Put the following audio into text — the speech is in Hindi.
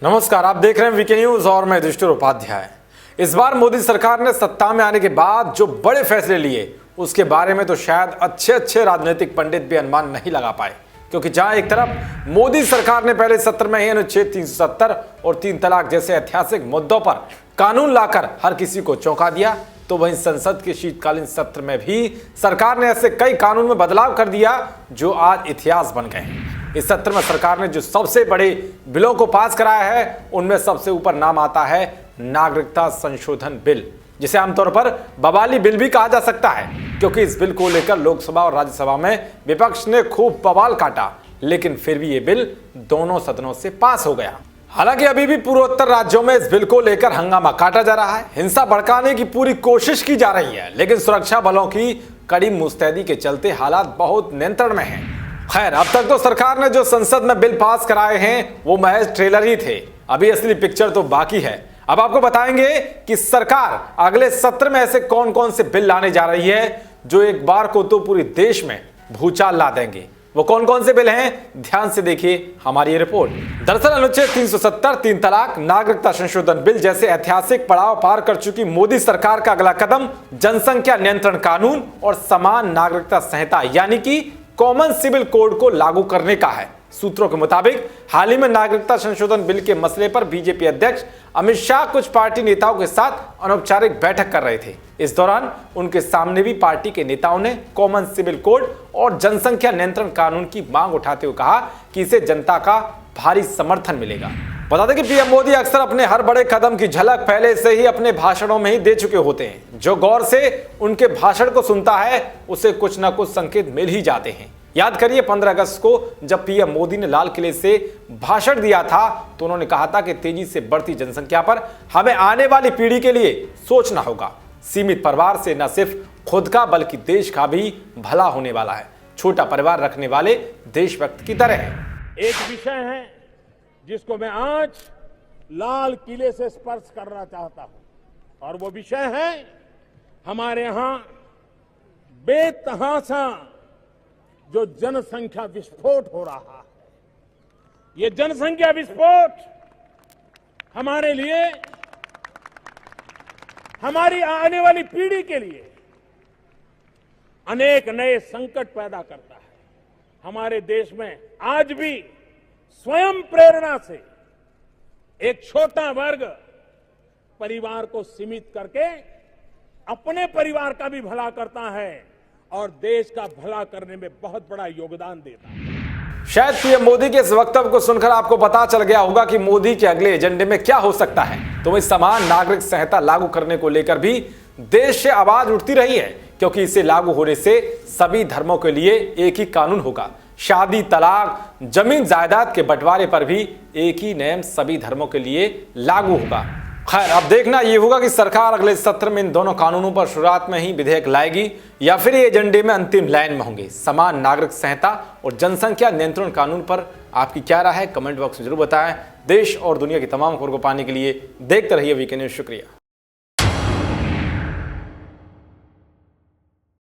नमस्कार, आप देख रहे हैं वीके न्यूज और मैं युधिष्ठिर उपाध्याय। इस बार मोदी सरकार ने सत्ता में आने के बाद जो बड़े फैसले लिए उसके बारे में तो शायद अच्छे राजनीतिक पंडित भी अनुमान नहीं लगा पाए, क्योंकि जहां एक तरफ मोदी सरकार ने पहले सत्र में ही अनुच्छेद 370 और 3 तलाक जैसे ऐतिहासिक मुद्दों पर कानून लाकर हर किसी को चौंका दिया, तो वहीं संसद के शीतकालीन सत्र में भी सरकार ने ऐसे कई कानून में बदलाव कर दिया जो आज इतिहास बन गए हैं। इस सत्र में सरकार ने जो सबसे बड़े बिलों को पास कराया है उनमें सबसे ऊपर नाम आता है नागरिकता संशोधन बिल, जिसे आमतौर पर बवाली बिल भी कहा जा सकता है, क्योंकि इस बिल को लेकर लोकसभा और राज्यसभा में विपक्ष ने खूब बवाल काटा, लेकिन फिर भी ये बिल दोनों सदनों से पास हो गया। हालांकि अभी भी पूर्वोत्तर राज्यों में इस बिल को लेकर हंगामा काटा जा रहा है, हिंसा भड़काने की पूरी कोशिश की जा रही है, लेकिन सुरक्षा बलों की कड़ी मुस्तैदी के चलते हालात बहुत नियंत्रण में हैं। खैर, अब तक तो सरकार ने जो संसद में बिल पास कराए हैं वो महज ट्रेलर ही थे, अभी असली पिक्चर तो बाकी है। अब आपको बताएंगे कि सरकार अगले सत्र में ऐसे कौन कौन से बिल लाने जा रही है जो एक बार को तो पूरे देश में भूचाल ला देंगे। वो कौन कौन से बिल हैं, ध्यान से देखिए हमारी ये रिपोर्ट। दरअसल अनुच्छेद 370, 3 तलाक, नागरिकता संशोधन बिल जैसे ऐतिहासिक पड़ाव पार कर चुकी मोदी सरकार का अगला कदम जनसंख्या नियंत्रण कानून और समान नागरिकता संहिता यानी कि कॉमन सिविल कोड को लागू करने का है। सूत्रों के मुताबिक हाल ही में नागरिकता संशोधन बिल के मसले पर बीजेपी अध्यक्ष अमित शाह कुछ पार्टी नेताओं के साथ अनौपचारिक बैठक कर रहे थे। इस दौरान उनके सामने भी पार्टी के नेताओं ने कॉमन सिविल कोड और जनसंख्या नियंत्रण कानून की मांग उठाते हुए कहा कि इसे जनता का भारी समर्थन मिलेगा। बता दें कि पीएम मोदी अक्सर अपने हर बड़े कदम की झलक पहले से ही अपने भाषणों में ही दे चुके होते हैं। जो गौर से उनके भाषण को सुनता है उसे कुछ ना कुछ संकेत मिल ही जाते हैं। याद करिए 15 अगस्त को जब पीएम मोदी ने लाल किले से भाषण दिया था तो उन्होंने कहा था कि तेजी से बढ़ती जनसंख्या पर हमें आने वाली पीढ़ी के लिए सोचना होगा। सीमित परिवार से न सिर्फ खुद का बल्कि देश का भी भला होने वाला है। छोटा परिवार रखने वाले देशभक्त की तरह है। एक विषय है जिसको मैं आज लाल किले से स्पर्श करना चाहता हूं, और वो विषय है हमारे यहां बेतहाशा जो जनसंख्या विस्फोट हो रहा है। ये जनसंख्या विस्फोट हमारे लिए, हमारी आने वाली पीढ़ी के लिए अनेक नए संकट पैदा करता है। हमारे देश में आज भी स्वयं प्रेरणा से एक छोटा वर्ग परिवार को सीमित करके अपने परिवार का भी भला करता है और देश का भला करने में बहुत बड़ा योगदान देता है। शायद पीएम मोदी के इस वक्तव्य को सुनकर आपको पता चल गया होगा कि मोदी के अगले एजेंडे में क्या हो सकता है। तो वही समान नागरिक संहिता लागू करने को लेकर भी देश से आवाज उठती रही है, क्योंकि इसे लागू होने से सभी धर्मों के लिए एक ही कानून होगा। शादी, तलाक, जमीन जायदाद के बंटवारे पर भी एक ही नियम सभी धर्मों के लिए लागू होगा। खैर, अब देखना यह होगा कि सरकार अगले सत्र में इन दोनों कानूनों पर शुरुआत में ही विधेयक लाएगी या फिर ये एजेंडे में अंतिम लाइन में होंगे। समान नागरिक संहिता और जनसंख्या नियंत्रण कानून पर आपकी क्या राय है, कमेंट बॉक्स में जरूर बताएं। देश और दुनिया की तमाम खबरों को पाने के लिए देखते रहिए वीके न्यूज। शुक्रिया।